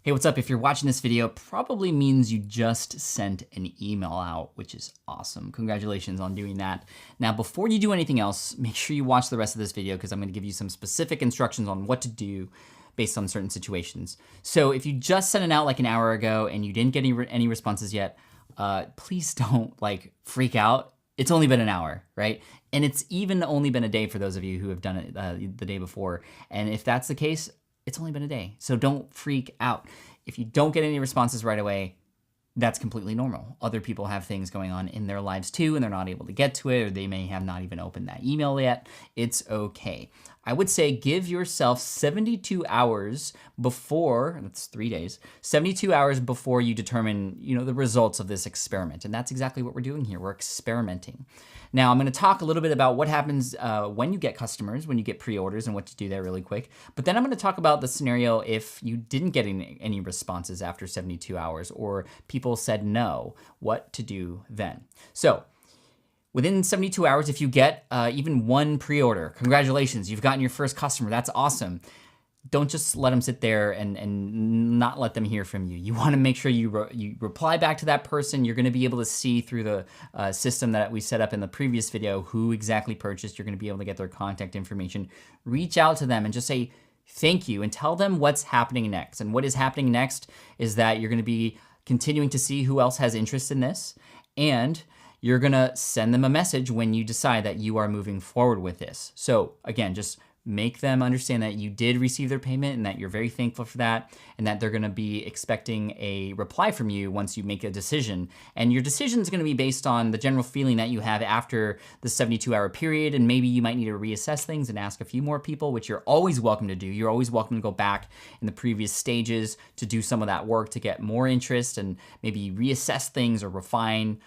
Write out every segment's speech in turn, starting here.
Hey, what's up? If you're watching this video, it probably means you just sent an email out, which is awesome. Congratulations on doing that. Now, before you do anything else, make sure you watch the rest of this video because I'm going to give you some specific instructions on what to do based on certain situations. So if you just sent it out like an hour ago and you didn't get any responses yet, please don't freak out. It's only been an hour, right? And it's even only been a day for those of you who have done it the day before. And if that's the case, it's only been a day, so don't freak out. If you don't get any responses right away, that's completely normal. Other people have things going on in their lives too, and they're not able to get to it, or they may have not even opened that email yet. It's okay. I would say give yourself 72 hours before, that's 3 days, 72 hours before you determine, the results of this experiment. And that's exactly what we're doing here. We're experimenting. Now, I'm going to talk a little bit about what happens when you get customers, when you get pre-orders, and what to do there really quick. But then I'm going to talk about the scenario if you didn't get any responses after 72 hours, or people said no, what to do then. So within 72 hours, if you get even one pre-order, congratulations, you've gotten your first customer. That's awesome. Don't just let them sit there and not let them hear from you. You want to make sure you reply back to that person. You're going to be able to see through the system that we set up in the previous video who exactly purchased. You're going to be able to get their contact information. Reach out to them and just say thank you and tell them what's happening next. And what is happening next is that you're going to be continuing to see who else has interest in this, and you're going to send them a message when you decide that you are moving forward with this. So again, just make them understand that you did receive their payment and that you're very thankful for that, and that they're going to be expecting a reply from you once you make a decision. And your decision is going to be based on the general feeling that you have after the 72-hour period, and maybe you might need to reassess things and ask a few more people, which you're always welcome to do. You're always welcome to go back in the previous stages to do some of that work to get more interest and maybe reassess things or refine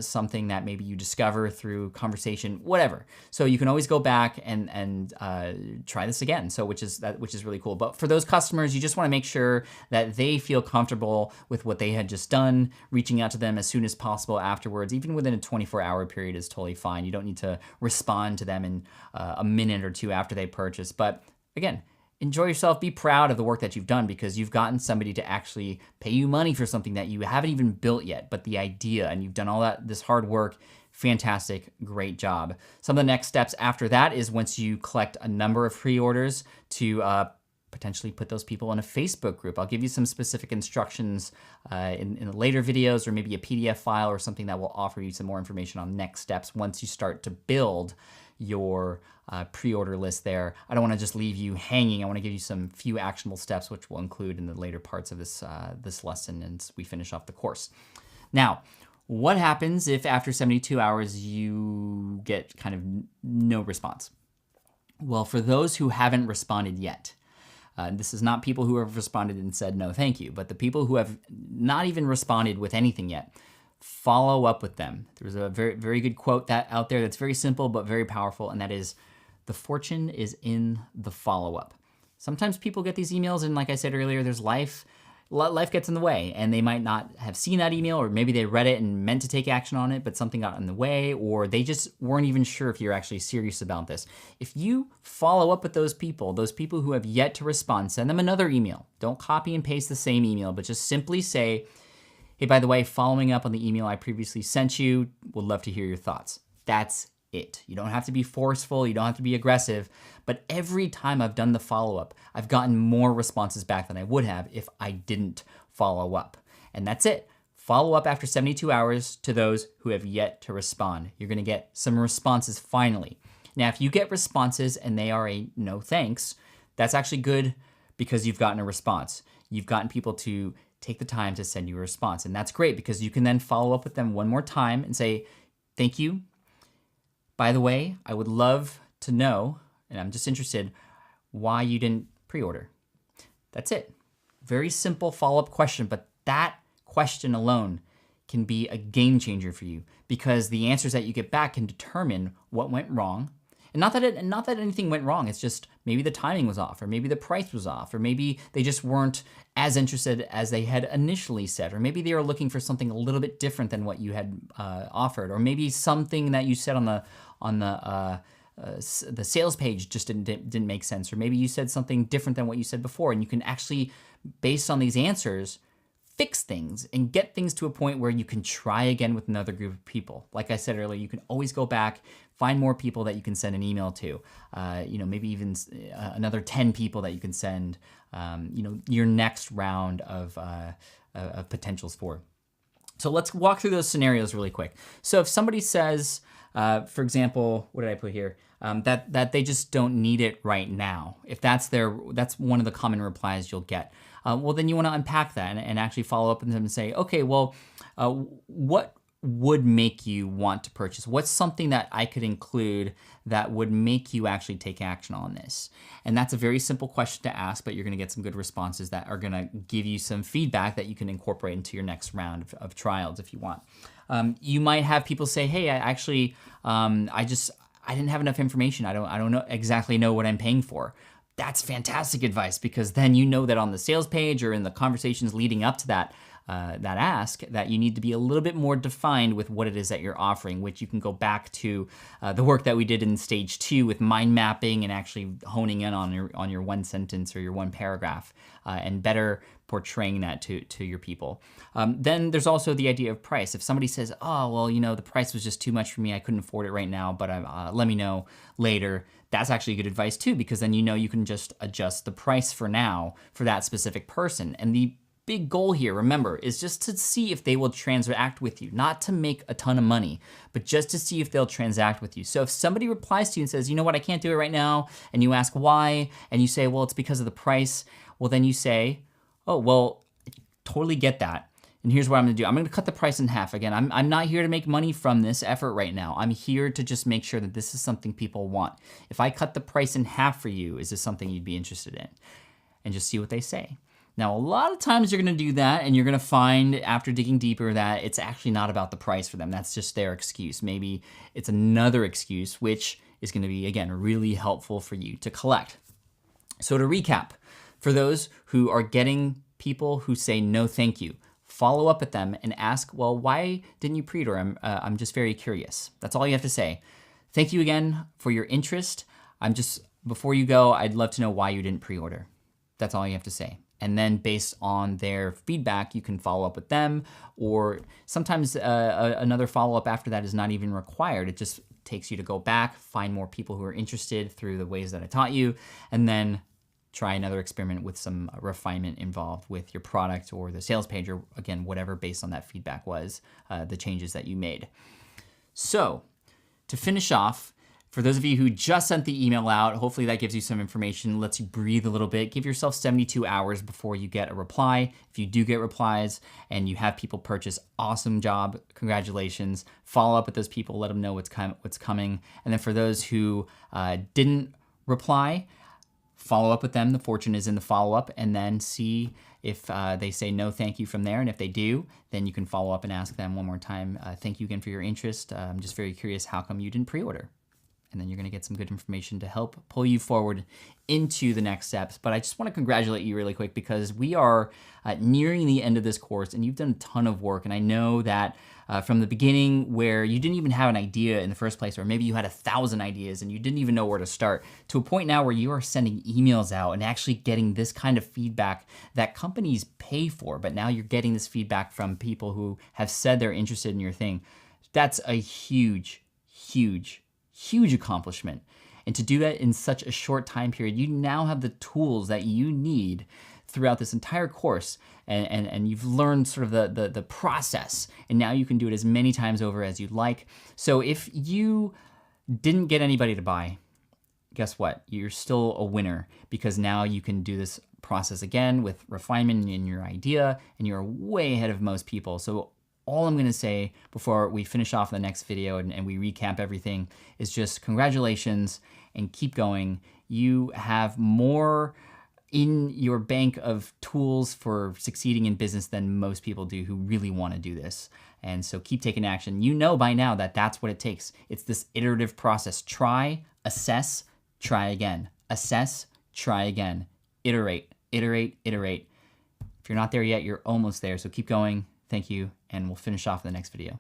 something that maybe you discover through conversation, whatever. So you can always go back and try this again. So which is really cool. But for those customers, you just want to make sure that they feel comfortable with what they had just done. Reaching out to them as soon as possible afterwards, even within a 24-hour period, is totally fine. You don't need to respond to them in a minute or two after they purchase. But again, enjoy yourself. Be proud of the work that you've done, because you've gotten somebody to actually pay you money for something that you haven't even built yet, but the idea, and you've done all this hard work. Fantastic, great job. Some of the next steps after that is once you collect a number of pre-orders to potentially put those people in a Facebook group. I'll give you some specific instructions in later videos, or maybe a PDF file or something that will offer you some more information on next steps once you start to build your pre-order list there. I don't want to just leave you hanging. I want to give you some few actionable steps, which we'll include in the later parts of this lesson as we finish off the course. Now, what happens if after 72 hours you get kind of no response? Well, for those who haven't responded yet, this is not people who have responded and said no thank you, but the people who have not even responded with anything yet, follow up with them. There's a very, very good quote out there that's very simple but very powerful, and that is, the fortune is in the follow-up. Sometimes people get these emails, and like I said earlier, there's life gets in the way, and they might not have seen that email, or maybe they read it and meant to take action on it, but something got in the way, or they just weren't even sure if you're actually serious about this. If you follow up with those people who have yet to respond, send them another email. Don't copy and paste the same email, but just simply say, hey, by the way, following up on the email I previously sent you, would love to hear your thoughts. That's it. You don't have to be forceful, you don't have to be aggressive, but every time I've done the follow-up, I've gotten more responses back than I would have if I didn't follow up. And that's it. Follow up after 72 hours to those who have yet to respond. You're going to get some responses finally. Now, if you get responses and they are a no thanks, that's actually good, because you've gotten a response. You've gotten people to take the time to send you a response, and that's great, because you can then follow up with them one more time and say, thank you. By the way, I would love to know, and I'm just interested, why you didn't pre-order. That's it. Very simple follow-up question, but that question alone can be a game changer for you, because the answers that you get back can determine what went wrong. And not that anything went wrong, it's just maybe the timing was off, or maybe the price was off, or maybe they just weren't as interested as they had initially said, or maybe they were looking for something a little bit different than what you had offered, or maybe something that you said on the the sales page just didn't make sense, or maybe you said something different than what you said before, and you can actually, based on these answers, fix things and get things to a point where you can try again with another group of people. Like I said earlier, you can always go back, find more people that you can send an email to, maybe even another 10 people that you can send, your next round of potentials for. So let's walk through those scenarios really quick. So if somebody says, for example, what did I put here? That they just don't need it right now. If that's one of the common replies you'll get. Well, then you want to unpack that and actually follow up with them and say, okay, well, what would make you want to purchase? What's something that I could include that would make you actually take action on this? And that's a very simple question to ask, but you're going to get some good responses that are going to give you some feedback that you can incorporate into your next round of trials if you want. You might have people say, hey, I didn't have enough information. I don't exactly know what I'm paying for. That's fantastic advice, because then you know that on the sales page or in the conversations leading up to that ask, that you need to be a little bit more defined with what it is that you're offering, which you can go back to the work that we did in stage 2 with mind mapping and actually honing in on your one sentence or your one paragraph and better portraying that to your people. Then there's also the idea of price. If somebody says, oh, well, the price was just too much for me, I couldn't afford it right now, but let me know later. That's actually good advice too, because then you can just adjust the price for now for that specific person. And the big goal here, remember, is just to see if they will transact with you, not to make a ton of money, but just to see if they'll transact with you. So if somebody replies to you and says, you know what, I can't do it right now, and you ask why, and you say, well, it's because of the price, well, then you say, oh, well, I totally get that. And here's what I'm gonna do. I'm gonna cut the price in half. Again, I'm not here to make money from this effort right now. I'm here to just make sure that this is something people want. If I cut the price in half for you, is this something you'd be interested in? And just see what they say. Now, a lot of times you're gonna do that and you're gonna find after digging deeper that it's actually not about the price for them. That's just their excuse. Maybe it's another excuse, which is gonna be, again, really helpful for you to collect. So to recap, for those who are getting people who say no thank you, follow up with them and ask, well, why didn't you pre-order? I'm just very curious. That's all you have to say. Thank you again for your interest. Before you go, I'd love to know why you didn't pre-order. That's all you have to say. And then based on their feedback, you can follow up with them, or sometimes another follow-up after that is not even required. It just takes you to go back, find more people who are interested through the ways that I taught you, and then try another experiment with some refinement involved with your product or the sales page, or again, whatever based on that feedback was, the changes that you made. So to finish off, for those of you who just sent the email out, hopefully that gives you some information, lets you breathe a little bit. Give yourself 72 hours before you get a reply. If you do get replies and you have people purchase, awesome job, congratulations. Follow up with those people, let them know what's coming. And then for those who didn't reply, follow up with them. The fortune is in the follow-up, and then see if they say no thank you from there. And if they do, then you can follow up and ask them one more time, thank you again for your interest. I'm just very curious, how come you didn't pre-order? And then you're gonna get some good information to help pull you forward into the next steps. But I just wanna congratulate you really quick, because we are nearing the end of this course and you've done a ton of work. And I know that from the beginning, where you didn't even have an idea in the first place, or maybe you had 1,000 ideas and you didn't even know where to start, to a point now where you are sending emails out and actually getting this kind of feedback that companies pay for, but now you're getting this feedback from people who have said they're interested in your thing. That's a huge, huge, huge accomplishment. And to do that in such a short time period, you now have the tools that you need throughout this entire course, and you've learned sort of the process, and now you can do it as many times over as you'd like. So if you didn't get anybody to buy, guess what? You're still a winner, because now you can do this process again with refinement in your idea, and you're way ahead of most people. So all I'm gonna say before we finish off the next video and we recap everything is just congratulations and keep going. You have more in your bank of tools for succeeding in business than most people do who really wanna do this. And so keep taking action. You know by now that that's what it takes. It's this iterative process. Try, assess, try again. Assess, try again. Iterate, iterate, iterate. If you're not there yet, you're almost there. So keep going. Thank you, and we'll finish off in the next video.